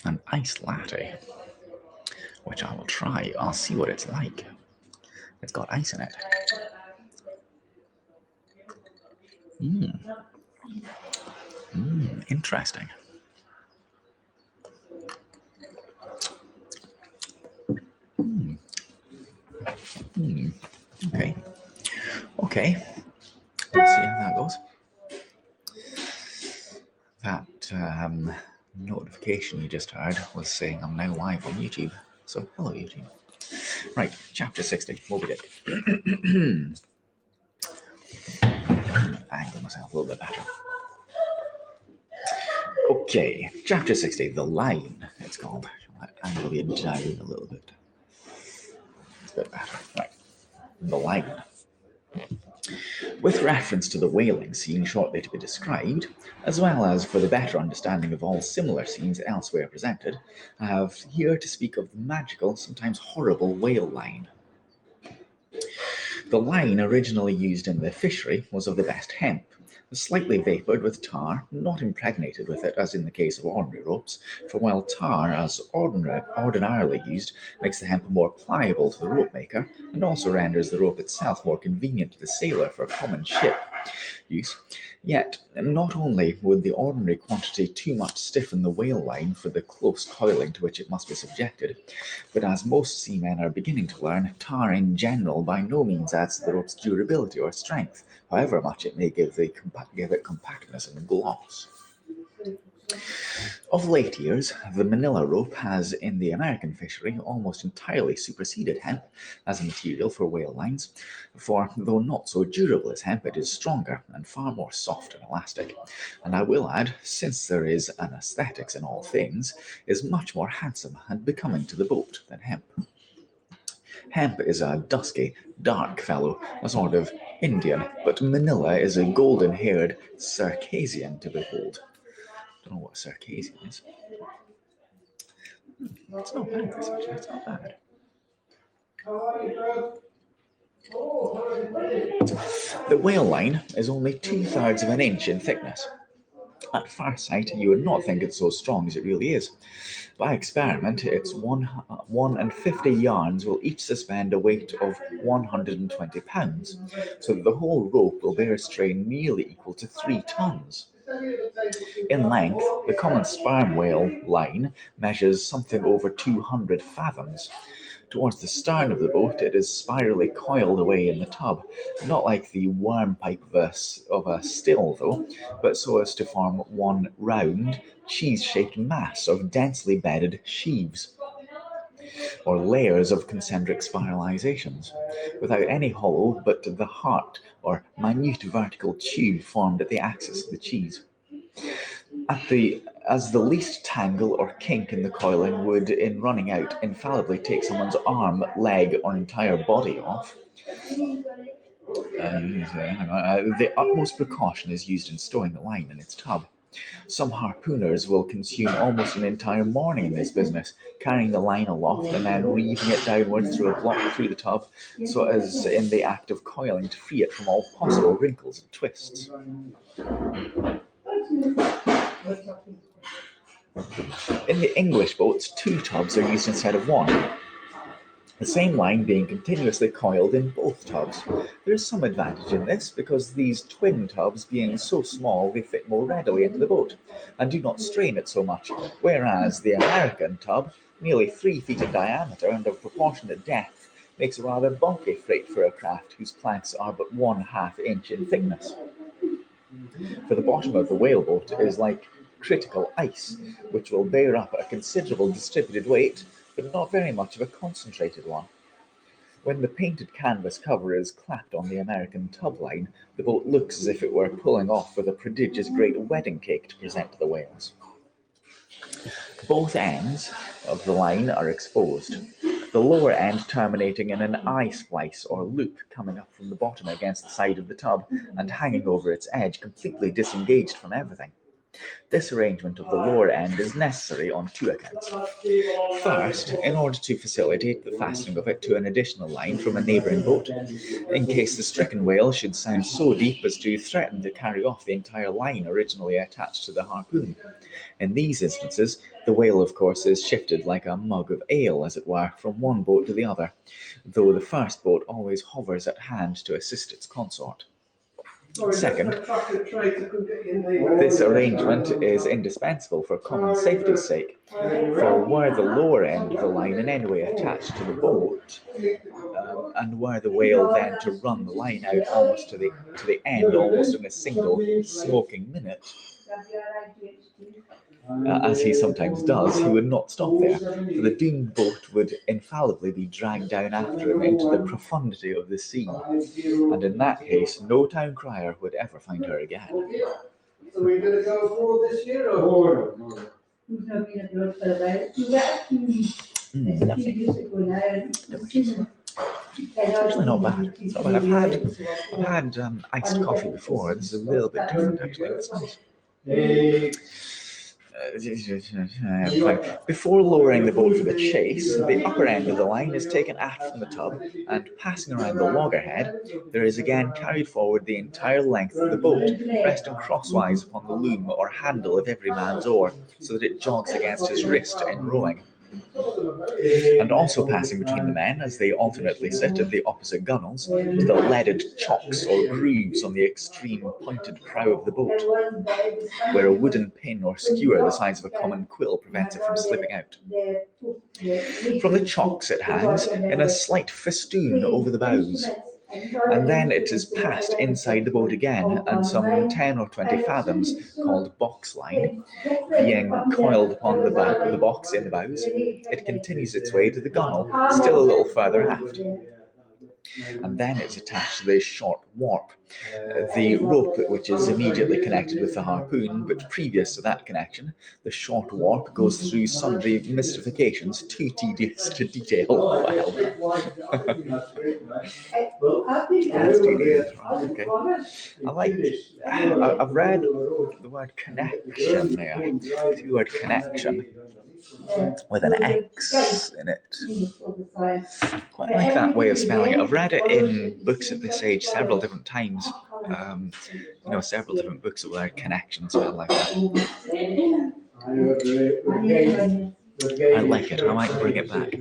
an iced latte, which I will try. I'll see what it's like. It's got ice in it. Interesting. Okay. Okay. Let's see how that goes. That notification you just heard was saying I'm now live on YouTube. So, hello, YouTube. Right, chapter 60, Moby Dick. Angle myself a little bit better. Okay, chapter 60, The Line, it's called. Angle you down a little bit. It's a bit better. Right, The Line. With reference to the whaling scene shortly to be described, as well as for the better understanding of all similar scenes elsewhere presented, I have here to speak of the magical, sometimes horrible whale line. The line originally used in the fishery was of the best hemp, slightly vapoured with tar, not impregnated with it as in the case of ordinary ropes, for while tar, as ordinarily used, makes the hemp more pliable to the rope maker, and also renders the rope itself more convenient to the sailor for common ship use, yet not only would the ordinary quantity too much stiffen the whale line for the close coiling to which it must be subjected, but as most seamen are beginning to learn, tar in general by no means adds to the rope's durability or strength, however much it may give it compactness and gloss. Of late years, the manila rope has, in the American fishery, almost entirely superseded hemp as a material for whale lines, for though not so durable as hemp, it is stronger and far more soft and elastic, and I will add, since there is an aesthetics in all things, is much more handsome and becoming to the boat than hemp. Hemp is a dusky, dark fellow, a sort of Indian, but Manila is a golden-haired Circassian to behold. Don't know what Circassian is. It's not bad, this actually. It's not bad. The whale line is only 2/3 of an inch in thickness. At first sight, you would not think it's so strong as it really is. By experiment, its 1 and 50 yarns will each suspend a weight of 120 pounds, so that the whole rope will bear a strain nearly equal to 3 tons. In length, the common sperm whale line measures something over 200 fathoms. Towards the stern of the boat, it is spirally coiled away in the tub, not like the worm pipe of a still, though, but so as to form one round, cheese-shaped mass of densely bedded sheaves, or layers of concentric spiralizations, without any hollow but the heart, or minute vertical tube formed at the axis of the cheese. As the least tangle or kink in the coiling would, in running out, infallibly take someone's arm, leg, or entire body off, the utmost precaution is used in stowing the line in its tub. Some harpooners will consume almost an entire morning in this business, carrying the line aloft and then reeving it downwards through a block through the tub, so as in the act of coiling to free it from all possible wrinkles and twists. In the English boats, 2 tubs are used instead of 1, the same line being continuously coiled in both tubs. There is some advantage in this, because these twin tubs being so small, they fit more readily into the boat, and do not strain it so much, whereas the American tub, nearly 3 feet in diameter and of proportionate depth, makes a rather bulky freight for a craft whose planks are but 1/2 inch in thickness. For the bottom of the whaleboat is like critical ice, which will bear up a considerable distributed weight, but not very much of a concentrated one. When the painted canvas cover is clapped on the American tub line, the boat looks as if it were pulling off with a prodigious great wedding cake to present to the whales. Both ends of the line are exposed, the lower end terminating in an eye splice or loop coming up from the bottom against the side of the tub and hanging over its edge, completely disengaged from everything. This arrangement of the lower end is necessary on two accounts. First, in order to facilitate the fastening of it to an additional line from a neighbouring boat, in case the stricken whale should sound so deep as to threaten to carry off the entire line originally attached to the harpoon. In these instances, the whale, of course, is shifted like a mug of ale, as it were, from one boat to the other, though the first boat always hovers at hand to assist its consort. Second, this arrangement is indispensable for common safety's sake, for were the lower end of the line in any way attached to the boat, and were the whale then to run the line out almost to the end, almost in a single smoking minute, as he sometimes does, he would not stop there, for the doomed boat would infallibly be dragged down after him into the profundity of the sea, and in that case no town crier would ever find her again. So we're going to go forward this year, or? It's actually not bad. It's not bad. I've had iced coffee before. This is a little bit different, actually. It's nice. Before lowering the boat for the chase, the upper end of the line is taken aft from the tub, and passing around the loggerhead, there is again carried forward the entire length of the boat, resting crosswise upon the loom or handle of every man's oar, so that it jogs against his wrist in rowing. And also passing between the men, as they alternately sit at the opposite gunwales, to the leaded chocks or grooves on the extreme pointed prow of the boat, where a wooden pin or skewer the size of a common quill prevents it from slipping out. From the chocks it hangs in a slight festoon over the bows, and then it is passed inside the boat again, and some 10 or 20 fathoms, called box line, being coiled upon the box in the bows, it continues its way to the gunwale, still a little further aft. And then it's attached to the short warp, the rope which is immediately connected with the harpoon, but previous to that connection, the short warp goes through sundry mystifications too tedious to detail. That's tedious. Okay. I've read the word connection there, the word connection, with an X in it. Quite like that way of spelling it. I've read it in books at this age several different times. Several different books of word connection spelled like that. I like it. I might bring it back.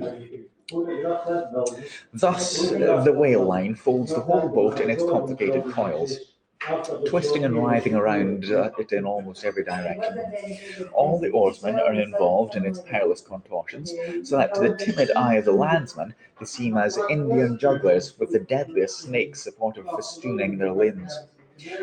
Thus, the whale line folds the whole boat in its complicated coils, twisting and writhing around it in almost every direction. All the oarsmen are involved in its perilous contortions, so that to the timid eye of the landsman they seem as Indian jugglers with the deadliest snakes supportive festooning their limbs.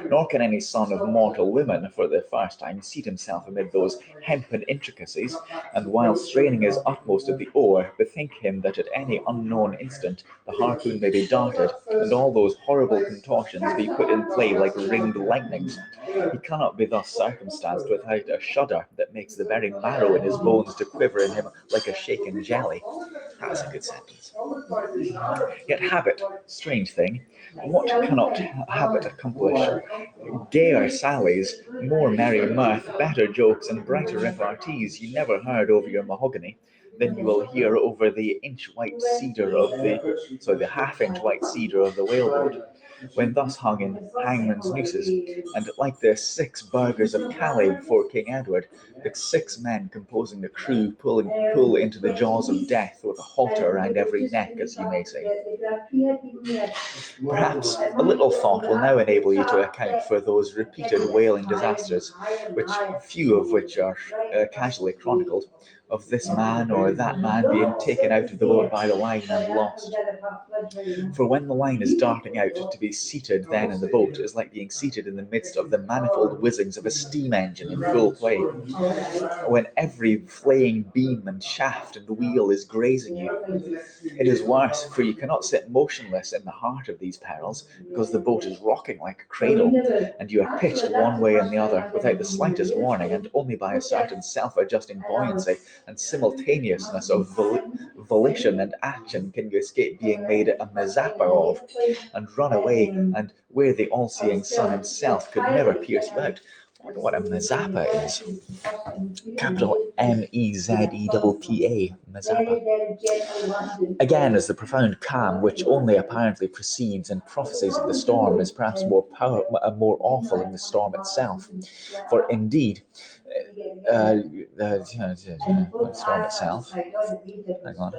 Nor can any son of mortal women for the first time seat himself amid those hempen intricacies, and while straining his utmost at the oar, bethink him that at any unknown instant the harpoon may be darted, and all those horrible contortions be put in play like ringed lightnings. He cannot be thus circumstanced without a shudder that makes the very marrow in his bones to quiver in him like a shaken jelly. That's a good sentence. Yet habit, strange thing, what cannot habit accomplish? Gayer sallies, more merry mirth, better jokes, and brighter repartees you never heard over your mahogany than you will hear over the half-inch white cedar of the whaleboat, when thus hung in hangman's nooses, and like the 6 burghers of Calais before King Edward, the 6 men composing the crew pull into the jaws of death with a halter around every neck, as you may say. Perhaps a little thought will now enable you to account for those repeated whaling disasters, few of which are casually chronicled, of this man or that man being taken out of the boat by the line and lost. For when the line is darting out, to be seated then in the boat is like being seated in the midst of the manifold whizzings of a steam engine in full play, when every flaying beam and shaft and wheel is grazing you. It is worse, for you cannot sit motionless in the heart of these perils, because the boat is rocking like a cradle, and you are pitched one way and the other without the slightest warning, and only by a certain self-adjusting buoyancy and simultaneousness of volition and action can you escape being made a mazapper of, and run away, and where the all-seeing sun himself could never pierce you out. wonder what a Mazeppa is. Capital Mezeppa. Mazeppa. Again, as the profound calm which only apparently precedes and prophesies of the storm is perhaps more awful than the storm itself. For indeed, the storm itself. Hang on.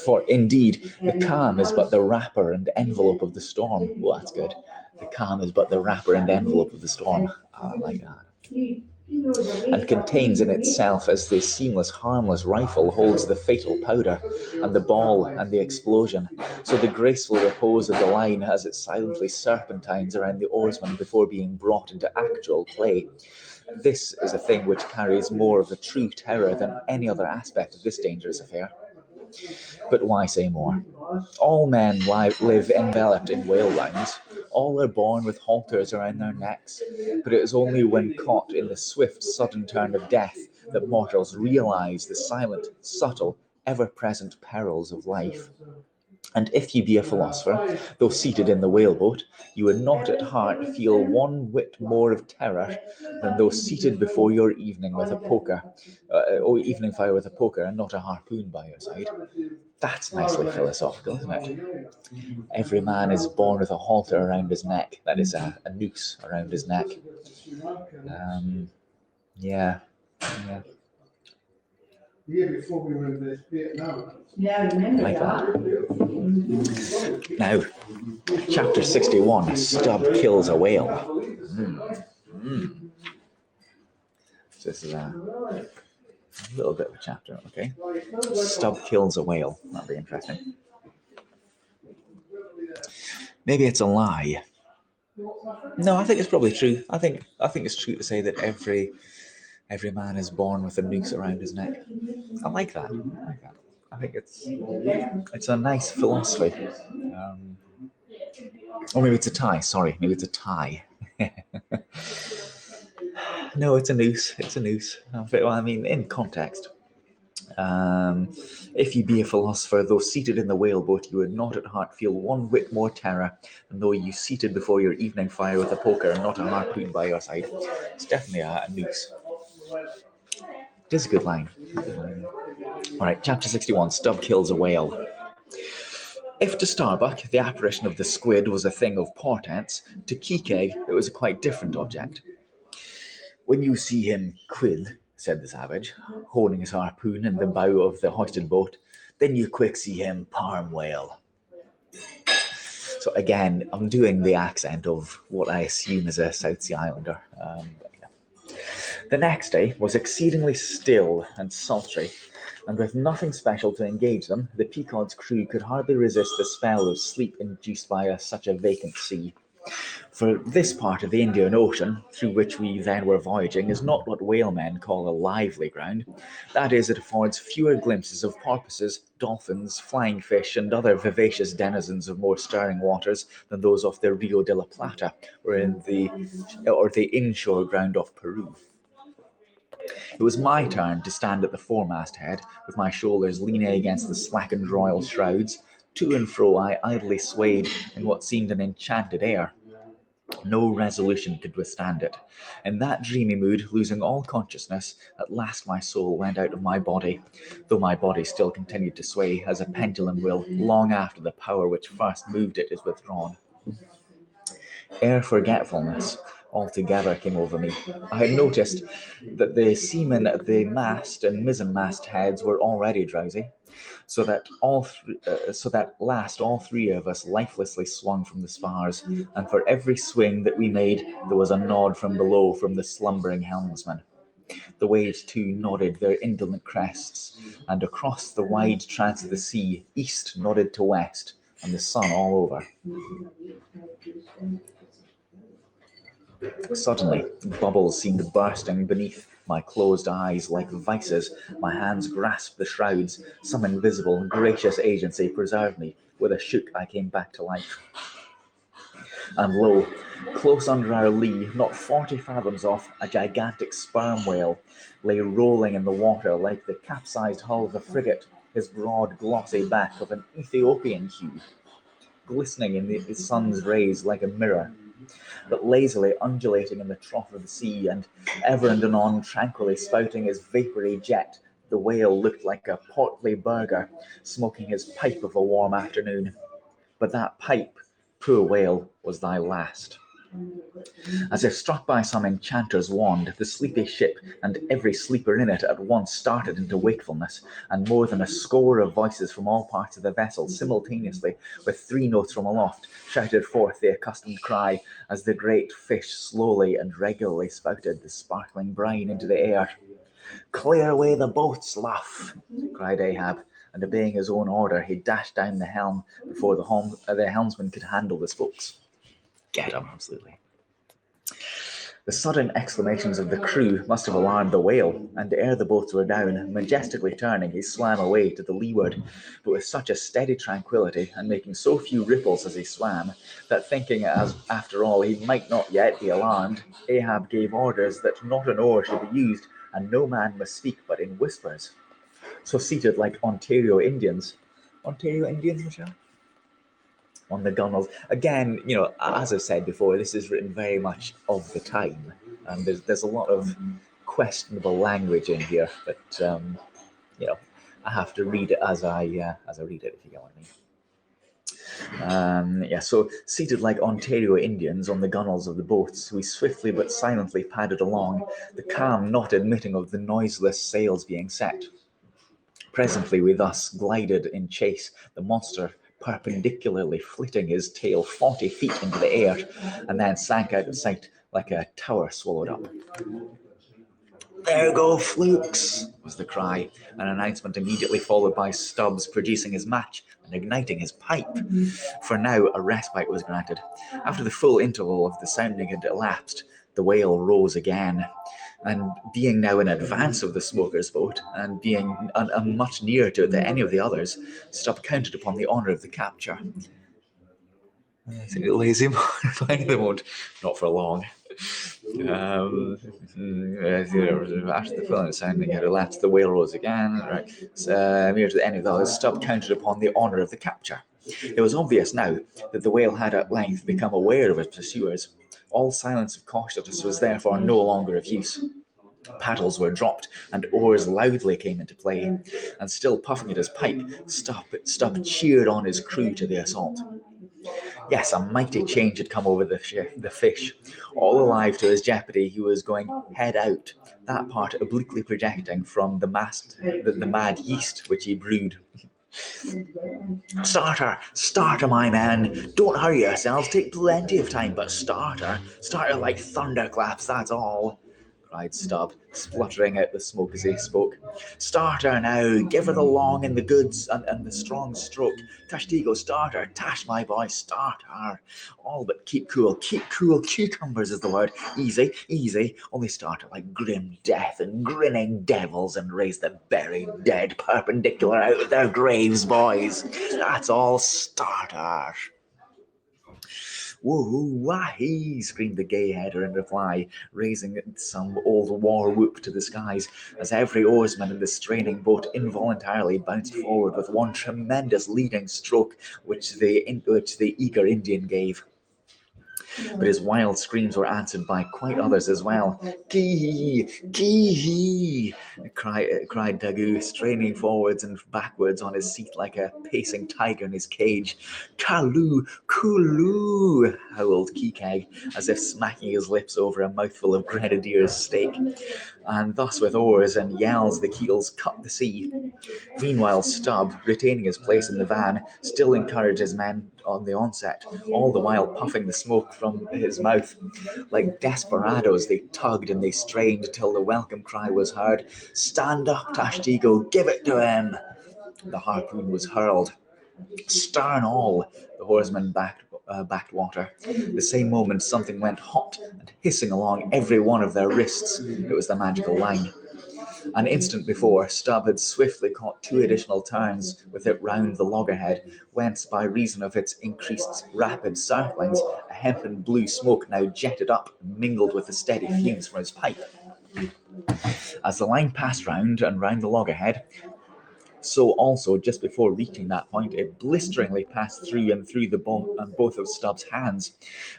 For indeed, the calm is but the wrapper and envelope of the storm. Well, that's good. The calm is but the wrapper and envelope of the storm. I like that. And contains in itself, as the seamless, harmless rifle holds the fatal powder, and the ball and the explosion, so the graceful repose of the line as it silently serpentines around the oarsman before being brought into actual play. This is a thing which carries more of the true terror than any other aspect of this dangerous affair. But why say more? All men live enveloped in whale lines. All are born with halters around their necks. But it is only when caught in the swift, sudden turn of death that mortals realize the silent, subtle, ever-present perils of life. And if ye be a philosopher, though seated in the whaleboat, you would not at heart feel one whit more of terror than though seated before your evening with a poker, or evening fire with a poker, and not a harpoon by your side. That's nicely philosophical, isn't it? Every man is born with a halter around his neck. That is a noose around his neck. Yeah. The year before we were in Vietnam. Like that. Now, chapter 61, Stubb kills a whale. So this is a little bit of a chapter, okay? Stubb kills a whale. That'll be interesting. Maybe it's a lie. No, I think it's probably true. I think it's true to say that every man is born with a noose around his neck. I like that. I think it's a nice philosophy. Or maybe it's a tie. Sorry, maybe it's a tie. No, it's a noose. It's a noose. Well, I mean, in context. If ye be a philosopher, though seated in the whaleboat, you would not at heart feel one whit more terror than though you seated before your evening fire with a poker and not a harpoon by your side. It's definitely a noose. It is a good line. Alright, chapter 61, Stubb kills a whale. If to Starbuck the apparition of the squid was a thing of portents, to Kike it was a quite different object. When you see him quid, said the savage, holding his harpoon in the bow of the hoisted boat, then you quick see him parm whale. So again, I'm doing the accent of what I assume is a South Sea Islander. The next day was exceedingly still and sultry, and with nothing special to engage them, the Pequod's crew could hardly resist the spell of sleep induced by such a vacant sea. For this part of the Indian Ocean, through which we then were voyaging, is not what whalemen call a lively ground. That is, it affords fewer glimpses of porpoises, dolphins, flying fish, and other vivacious denizens of more stirring waters than those off the Rio de la Plata, or the inshore ground of Peru. It was my turn to stand at the foremast head, with my shoulders leaning against the slackened royal shrouds. To and fro I idly swayed in what seemed an enchanted air. No resolution could withstand it. In that dreamy mood, losing all consciousness, at last my soul went out of my body, though my body still continued to sway, as a pendulum will, long after the power which first moved it is withdrawn. Ere forgetfulness altogether came over me, I had noticed that the seamen at the mast and mizzenmast heads were already drowsy, so that all three of us lifelessly swung from the spars, and for every swing that we made there was a nod from below from the slumbering helmsman. The waves too nodded their indolent crests, and across the wide trance of the sea, east nodded to west, and the sun all over. Suddenly, bubbles seemed bursting beneath my closed eyes like vices. My hands grasped the shrouds. Some invisible, gracious agency preserved me. With a shook, I came back to life. And lo, close under our lee, not 40 fathoms off, a gigantic sperm whale lay rolling in the water like the capsized hull of a frigate, his broad, glossy back of an Ethiopian hue, glistening in the sun's rays like a mirror. but lazily undulating in the trough of the sea, and ever and anon tranquilly spouting his vapoury jet, the whale looked like a portly burgher smoking his pipe of a warm afternoon. But that pipe, poor whale, was thy last. As if struck by some enchanter's wand, the sleepy ship and every sleeper in it at once started into wakefulness, and more than a score of voices from all parts of the vessel simultaneously, with 3 notes from aloft, shouted forth the accustomed cry as the great fish slowly and regularly spouted the sparkling brine into the air. "Clear away the boats, luff!" cried Ahab, and obeying his own order, he dashed down the helm before the helmsman could handle the spokes. Get him, absolutely. The sudden exclamations of the crew must have alarmed the whale, and ere the boats were down, majestically turning, he swam away to the leeward, but with such a steady tranquillity, and making so few ripples as he swam, that thinking as after all he might not yet be alarmed, Ahab gave orders that not an oar should be used, and no man must speak but in whispers. So seated like Ontario Indians, Michelle? On the gunwales. Again, as I've said before, this is written very much of the time, and there's a lot of questionable language in here, but I have to read it as I read it, if you get what I mean. So seated like Ontario Indians on the gunwales of the boats, we swiftly but silently padded along, the calm not admitting of the noiseless sails being set. Presently we thus glided in chase, the monster perpendicularly flitting his tail 40 feet into the air, and then sank out of sight like a tower swallowed up. "There go flukes," was the cry, an announcement immediately followed by Stubbs producing his match and igniting his pipe. For now a respite was granted. After the full interval of the sounding had elapsed, the whale rose again, and being now in advance of the smoker's boat, and being much nearer to it than any of the others, Stubb counted upon the honour of the capture. I think it lazy mortifying the moment. Not for long. After the full sounding had elapsed, the whale rose again. Right. Near to the end of the others, Stubb counted upon the honour of the capture. It was obvious now that the whale had at length become aware of its pursuers. All silence of cautiousness was therefore no longer of use. Paddles were dropped, and oars loudly came into play, and still puffing at his pipe, Stubb cheered on his crew to the assault. Yes, a mighty change had come over the fish. All alive to his jeopardy, he was going head out, that part obliquely projecting from the mad yeast which he brewed. Starter, my men! Don't hurry yourselves, take plenty of time, but starter like thunderclaps, that's all," cried Stubb, spluttering out the smoke as he spoke. "Starter now, give her the long and the goods and the strong stroke. Tashtigo, starter, tash my boy, starter. All but keep cool, cucumbers is the word. Easy, only starter like grim death and grinning devils, and raise the buried dead perpendicular out of their graves, boys. That's all, starter." "Woohoo, wahee!" screamed the gay header in reply, raising some old war whoop to the skies, as every oarsman in the straining boat involuntarily bounced forward with one tremendous leading stroke which the eager Indian gave. But his wild screams were answered by quite others as well. "Kee-hee! Kee-hee!" cried Daggoo, straining forwards and backwards on his seat like a pacing tiger in his cage. "Kaloo! Kooloo!" howled Keekag, as if smacking his lips over a mouthful of grenadier's steak. And thus with oars and yells the keels cut the sea. Meanwhile Stubb, retaining his place in the van, still encouraged his men on the onset, all the while puffing the smoke from his mouth. Like desperadoes they tugged and they strained till the welcome cry was heard. "Stand up, Tashtigo, give it to him!" The harpoon was hurled. Stern all, the oarsmen backed water. The same moment something went hot and hissing along every one of their wrists. It was the magical line. An instant before, Stubb had swiftly caught 2 additional turns with it round the loggerhead, whence, by reason of its increased rapid circlings, a hempen blue smoke now jetted up and mingled with the steady fumes from his pipe. As the line passed round and round the loggerhead, So also, just before reaching that point, it blisteringly passed through and through the both of Stubbs' hands,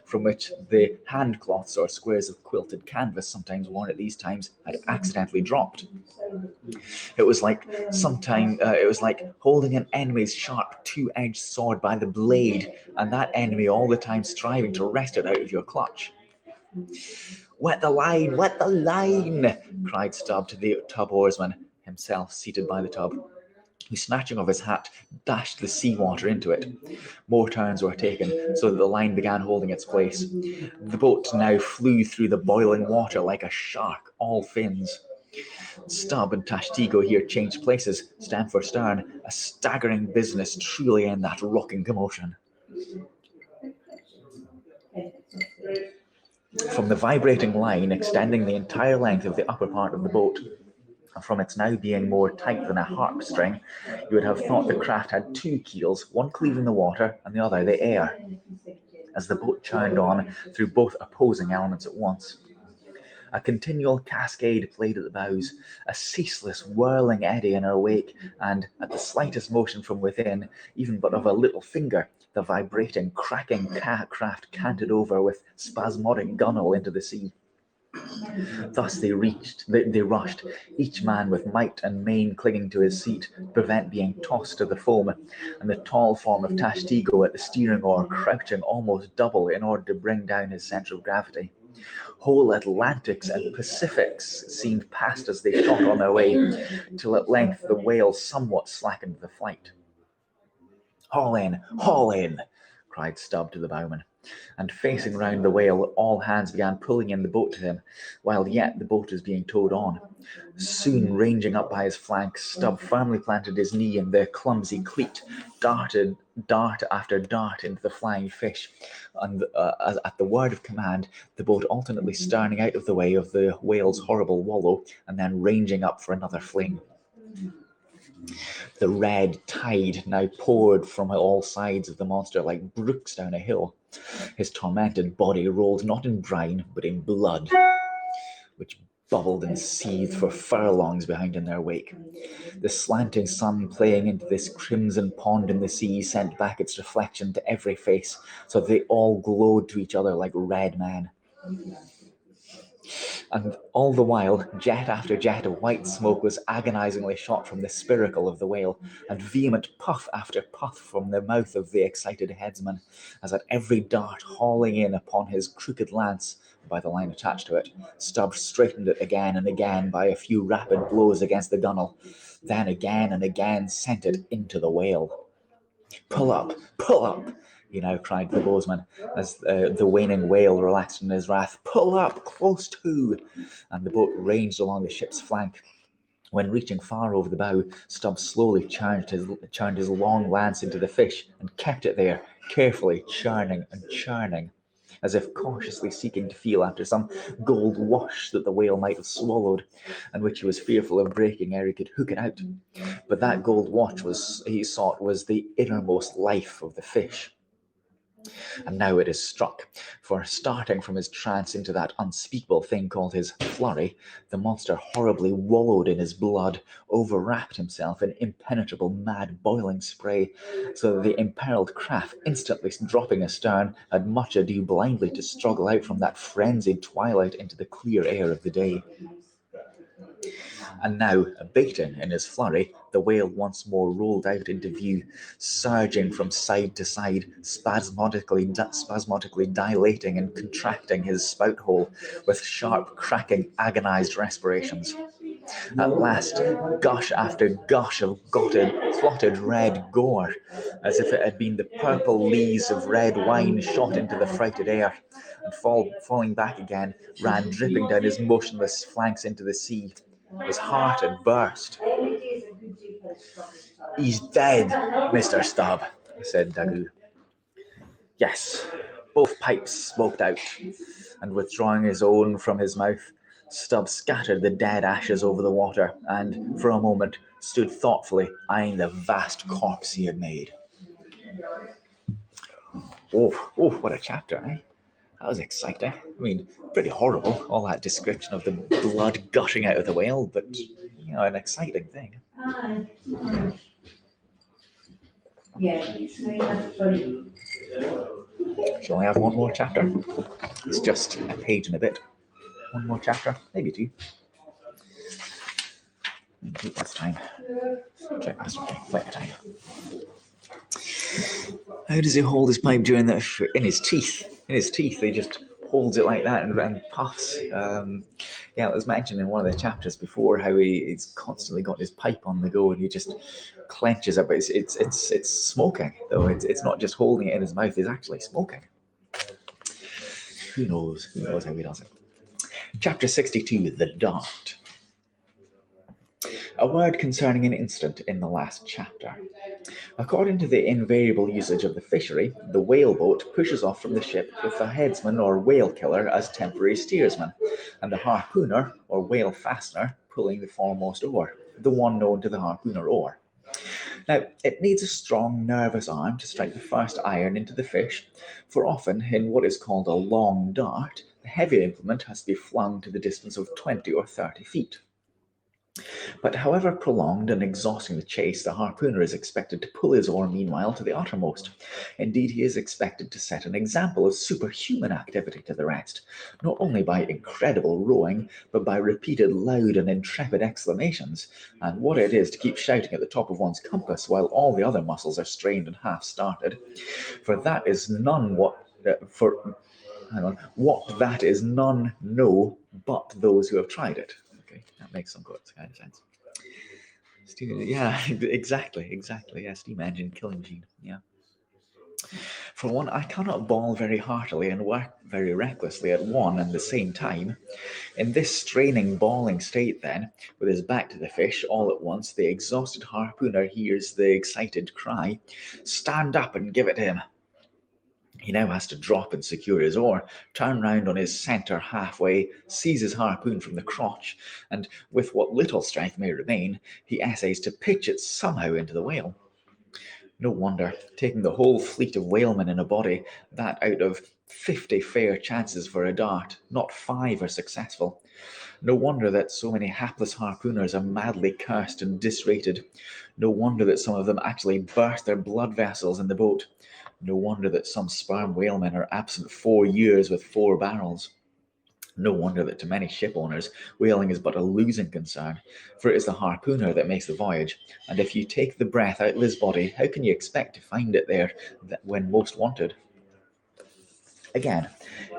from which the hand cloths or squares of quilted canvas sometimes worn at these times had accidentally dropped. It was like holding an enemy's sharp two-edged sword by the blade, and that enemy all the time striving to wrest it out of your clutch. "Wet the line! Wet the line!" cried Stubb to the tub oarsman, himself seated by the tub, who, snatching off his hat, dashed the sea-water into it. More turns were taken, so that the line began holding its place. The boat now flew through the boiling water like a shark, all fins. Stubb and Tashtigo here changed places, stem for stern, a staggering business truly in that rocking commotion. From the vibrating line extending the entire length of the upper part of the boat, from its now being more tight than a harp string, you would have thought the craft had two keels, one cleaving the water and the other the air, as the boat churned on through both opposing elements at once. A continual cascade played at the bows, a ceaseless whirling eddy in her wake, and at the slightest motion from within, even but of a little finger, the vibrating, cracking craft canted over with spasmodic gunwale into the sea. Thus they rushed, each man with might and main clinging to his seat to prevent being tossed to the foam, and the tall form of Tashtigo at the steering oar crouching almost double in order to bring down his centre of gravity. Whole Atlantics and Pacifics seemed past as they shot on their way, till at length the whale somewhat slackened the flight. Haul in, cried Stubb to the bowman, and facing round the whale, all hands began pulling in the boat to him, while yet the boat was being towed on. Soon, ranging up by his flank, Stubb firmly planted his knee in the clumsy cleat, darted dart after dart into the flying fish, and at the word of command, the boat alternately sterning out of the way of the whale's horrible wallow, and then ranging up for another fling. The red tide now poured from all sides of the monster like brooks down a hill. His tormented body rolled not in brine, but in blood, which bubbled and seethed for furlongs behind in their wake. The slanting sun playing into this crimson pond in the sea sent back its reflection to every face, so that they all glowed to each other like red men. And all the while, jet after jet of white smoke was agonizingly shot from the spiracle of the whale, and vehement puff after puff from the mouth of the excited headsman, as at every dart hauling in upon his crooked lance, by the line attached to it, Stubb straightened it again and again by a few rapid blows against the gunwale, then again and again sent it into the whale. Pull up, he now cried to the bowsman, as the waning whale relaxed in his wrath. Pull up, close to! And the boat ranged along the ship's flank. When reaching far over the bow, Stubb slowly churned his long lance into the fish and kept it there, carefully churning and churning, as if cautiously seeking to feel after some gold wash that the whale might have swallowed, and which he was fearful of breaking ere he could hook it out. But that gold wash he sought was the innermost life of the fish. And now it is struck, for starting from his trance into that unspeakable thing called his flurry, the monster horribly wallowed in his blood, overwrapped himself in impenetrable mad boiling spray, so that the imperiled craft, instantly dropping astern, had much ado blindly to struggle out from that frenzied twilight into the clear air of the day. And now, abating in his flurry, the whale once more rolled out into view, surging from side to side, spasmodically dilating and contracting his spout hole with sharp, cracking, agonized respirations. At last, gush after gush of clotted red gore, as if it had been the purple lees of red wine shot into the frighted air, and falling back again, ran dripping down his motionless flanks into the sea. His heart had burst. He's dead, Mr. Stubb, said Daggoo. Yes, both pipes smoked out, and withdrawing his own from his mouth, Stubb scattered the dead ashes over the water, and for a moment stood thoughtfully eyeing the vast corpse he had made. Oh, what a chapter, eh? That was exciting. I mean, pretty horrible, all that description of the blood gushing out of the whale, but, an exciting thing. Shall I have one more chapter? It's just a page and a bit. One more chapter, maybe two. Take this time. Check this time. Flick time. How does he hold his pipe during that? In his teeth. In his teeth, he just holds it like that and puffs. Yeah, it was mentioned in one of the chapters before how he's constantly got his pipe on the go and he just clenches it. But it's smoking though. It's not just holding it in his mouth. He's actually smoking. Who knows? Who knows how he does it? Chapter 62, the dart. A word concerning an incident in the last chapter. According to the invariable usage of the fishery, the whale boat pushes off from the ship with the headsman or whale killer as temporary steersman, and the harpooner or whale fastener pulling the foremost oar, the one known to the harpooner oar. Now, it needs a strong, nervous arm to strike the first iron into the fish, for often, in what is called a long dart, the heavier implement has to be flung to the distance of 20 or 30 feet. But however prolonged and exhausting the chase, the harpooner is expected to pull his oar meanwhile to the uttermost. Indeed, he is expected to set an example of superhuman activity to the rest, not only by incredible rowing, but by repeated loud and intrepid exclamations, and what it is to keep shouting at the top of one's compass while all the other muscles are strained and half-started. For that is none what that is none know but those who have tried it. Okay, that makes some kind of sense. Yeah, exactly. Yeah, steam engine killing machine. Yeah. For one, I cannot bawl very heartily and work very recklessly at one and the same time. In this straining, bawling state, then, with his back to the fish, all at once the exhausted harpooner hears the excited cry, "Stand up and give it him!" He now has to drop and secure his oar, turn round on his centre halfway, seize his harpoon from the crotch, and, with what little strength may remain, he essays to pitch it somehow into the whale. No wonder, taking the whole fleet of whalemen in a body, that out of 50 fair chances for a dart, not 5 are successful. No wonder that so many hapless harpooners are madly cursed and disrated. No wonder that some of them actually burst their blood vessels in the boat. No wonder that some sperm whalemen are absent 4 years with 4 barrels. No wonder that to many ship owners, whaling is but a losing concern, for it is the harpooner that makes the voyage, and if you take the breath out of his body, how can you expect to find it there when most wanted? Again,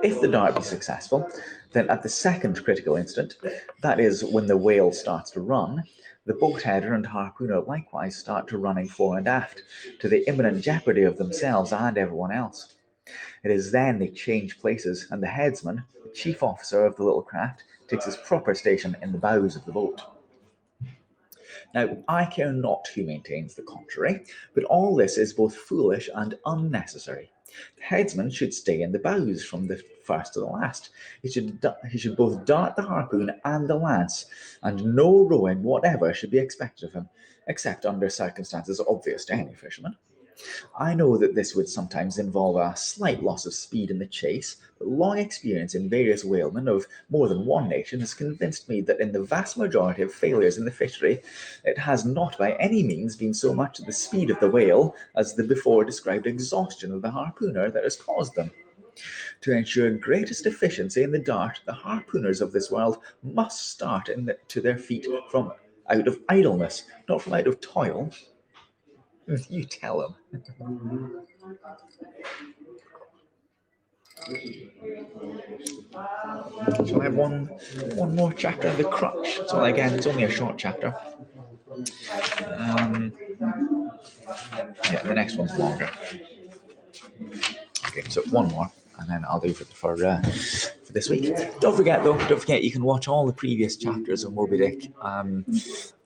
if the dart be successful, then at the second critical instant, that is when the whale starts to run, the boat header and harpooner likewise start to running fore and aft, to the imminent jeopardy of themselves and everyone else. It is then they change places, and the headsman, the chief officer of the little craft, takes his proper station in the bows of the boat. Now, I care not who maintains the contrary, but all this is both foolish and unnecessary. The headsman should stay in the bows from the first to the last. He should both dart the harpoon and the lance, and no rowing whatever should be expected of him, except under circumstances obvious to any fisherman. I know that this would sometimes involve a slight loss of speed in the chase, but long experience in various whalemen of more than one nation has convinced me that in the vast majority of failures in the fishery, it has not by any means been so much the speed of the whale as the before described exhaustion of the harpooner that has caused them. To ensure greatest efficiency in the dart, the harpooners of this world must start to their feet from out of idleness, not from out of toil. You tell him. Shall I have one more chapter of the crutch? So again, it's only a short chapter. Yeah, the next one's longer. Okay, so one more, and then I'll do for this week. Don't forget you can watch all the previous chapters of Moby Dick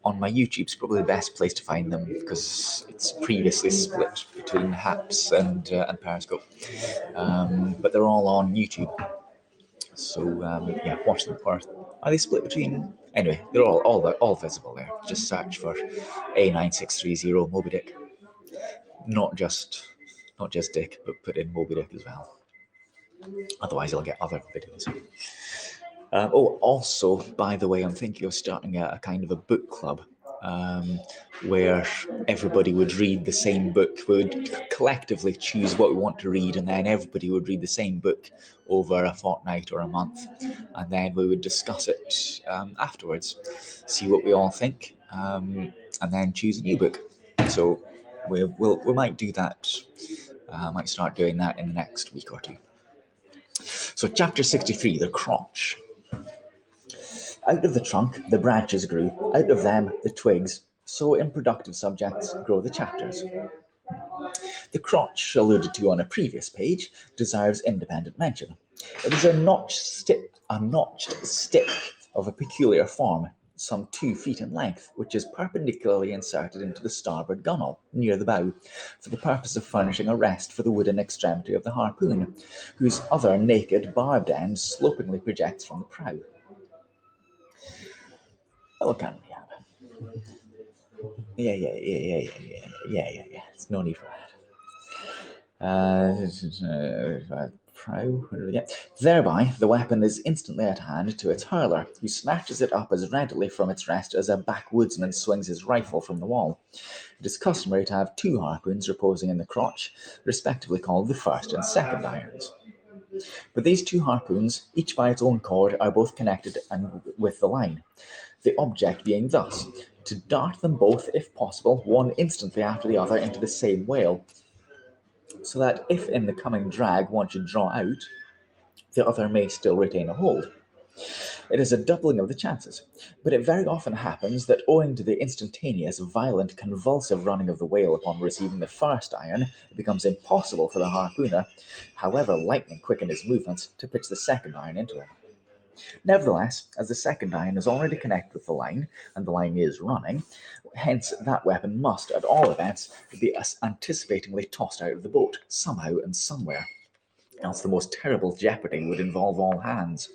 on my YouTube. It's probably the best place to find them because it's previously split between Haps and Periscope, but they're all on YouTube. So yeah, watch them first. Are they split between? Anyway, they're all visible there. Just search for A9630 Moby Dick. Not just Dick, but put in Moby Dick as well. Otherwise, you'll get other videos. Also, by the way, I'm thinking of starting a kind of a book club where everybody would read the same book. We would collectively choose what we want to read, and then everybody would read the same book over a fortnight or a month, and then we would discuss it afterwards, see what we all think, and then choose a new book. So we might do that. Might start doing that in the next week or two. So chapter 63, the crotch. Out of the trunk the branches grew, out of them the twigs, so in productive subjects grow the chapters. The crotch, alluded to on a previous page, deserves independent mention. It is a notched stick of a peculiar form, some 2 feet in length, which is perpendicularly inserted into the starboard gunwale, near the bow, for the purpose of furnishing a rest for the wooden extremity of the harpoon, whose other naked, barbed end slopingly projects from the prow. Oh, can we have it? Yeah. There's no need for that. Thereby, the weapon is instantly at hand to its hurler, who snatches it up as readily from its rest as a backwoodsman swings his rifle from the wall. It is customary to have 2 harpoons reposing in the crotch, respectively called the first and second irons. But these 2 harpoons, each by its own cord, are both connected with the line. The object being thus, to dart them both, if possible, one instantly after the other into the same whale, so that if in the coming drag one should draw out, the other may still retain a hold. It is a doubling of the chances, but it very often happens that owing to the instantaneous, violent, convulsive running of the whale upon receiving the first iron, it becomes impossible for the harpooner, however lightning quick in his movements, to pitch the second iron into him. Nevertheless, as the second iron is already connected with the line, and the line is running, hence that weapon must, at all events, be anticipatingly tossed out of the boat, somehow and somewhere. Else the most terrible jeopardy would involve all hands.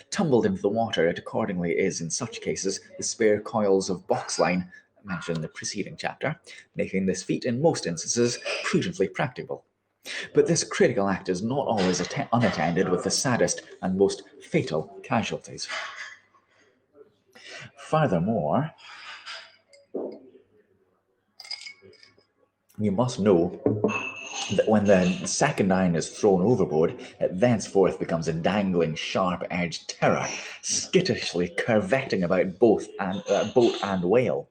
Tumbled into the water, it accordingly is, in such cases, the spare coils of box line, mentioned in the preceding chapter, making this feat in most instances prudently practicable. But this critical act is not always unattended with the saddest and most fatal casualties. Furthermore, you must know that when the second iron is thrown overboard, it thenceforth becomes a dangling, sharp-edged terror, skittishly curvetting about boat and whale,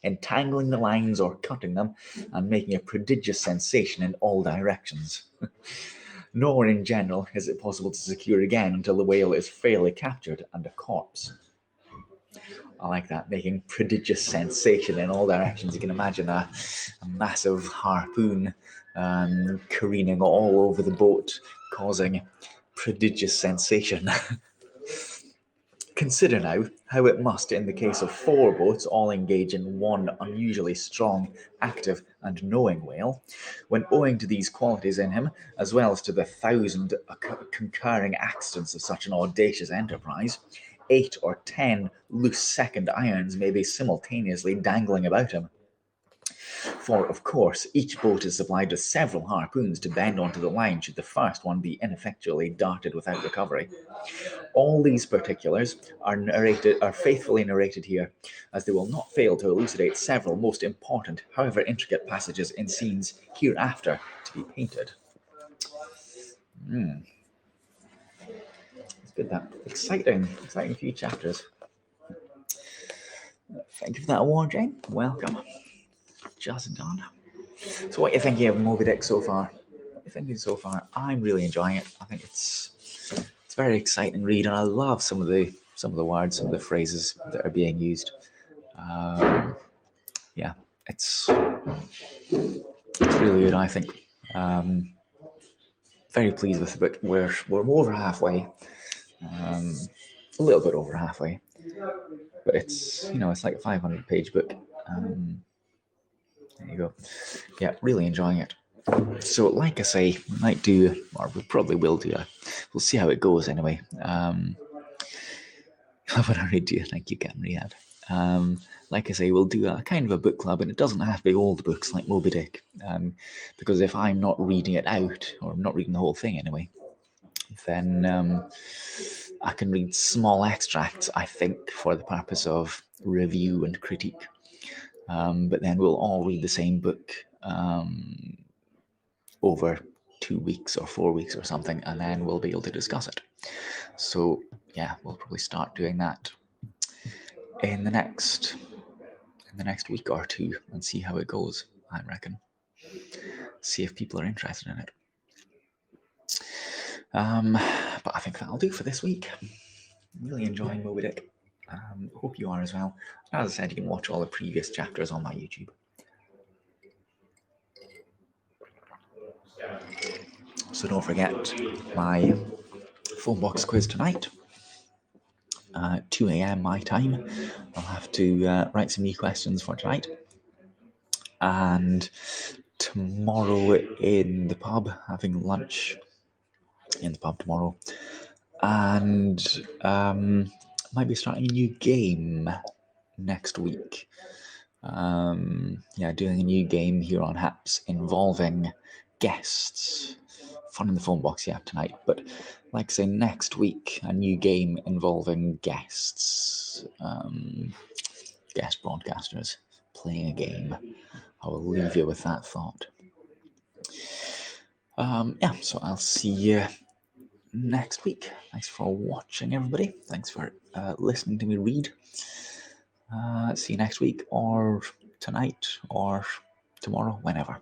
entangling the lines or cutting them, and making a prodigious sensation in all directions. Nor in general is it possible to secure again until the whale is fairly captured and a corpse. I like that, making prodigious sensation in all directions. You can imagine a massive harpoon careening all over the boat, causing prodigious sensation. Consider now how it must, in the case of 4 boats all engage in one unusually strong, active, and knowing whale, when owing to these qualities in him, as well as to the 1,000 concurring accidents of such an audacious enterprise, 8 or 10 loose second irons may be simultaneously dangling about him. For, of course, each boat is supplied with several harpoons to bend onto the line should the first one be ineffectually darted without recovery. All these particulars are faithfully narrated here, as they will not fail to elucidate several most important, however intricate passages in scenes hereafter to be painted. It's good, that. Exciting few chapters. Thank you for that award, Jane. Welcome. Just done. So what are you thinking of Moby Dick so far? What are you thinking so far? I'm really enjoying it. I think it's a very exciting read, and I love some of the words, some of the phrases that are being used. It's really good, I think. Very pleased with the book. We're over halfway, a little bit over halfway, but it's like a 500-page book. There you go. Yeah, really enjoying it. So, like I say, we might do, or we probably will do. We'll see how it goes anyway. What I read to you, thank you, Ken Riyadh. Like I say, we'll do a kind of a book club, and it doesn't have to be all the books like Moby Dick, because if I'm not reading it out, or I'm not reading the whole thing anyway, then I can read small extracts, I think, for the purpose of review and critique. But then we'll all read the same book over 2 weeks or 4 weeks or something, and then we'll be able to discuss it. So yeah, we'll probably start doing that in the next week or two and see how it goes, I reckon. See if people are interested in it. But I think that'll do for this week. Really enjoying Moby Dick. Hope you are as well. As I said, you can watch all the previous chapters on my YouTube. So don't forget my phone box quiz tonight. 2 a.m. my time. I'll have to write some new questions for tonight. And tomorrow in the pub, having lunch in the pub tomorrow. And might be starting a new game next week. Doing a new game here on Haps involving guests. Fun in the phone box tonight, but like I say, next week a new game involving guests, guest broadcasters playing a game. I will leave you with that thought. So I'll see you next week. Thanks for watching, everybody. Thanks for listening to me read. See you next week, or tonight, or tomorrow, whenever.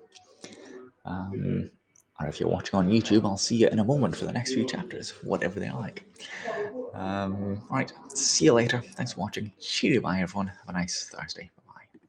Or if you're watching on YouTube, I'll see you in a moment for the next few chapters, whatever they are like. Alright, see you later. Thanks for watching. Cheerio, bye everyone. Have a nice Thursday.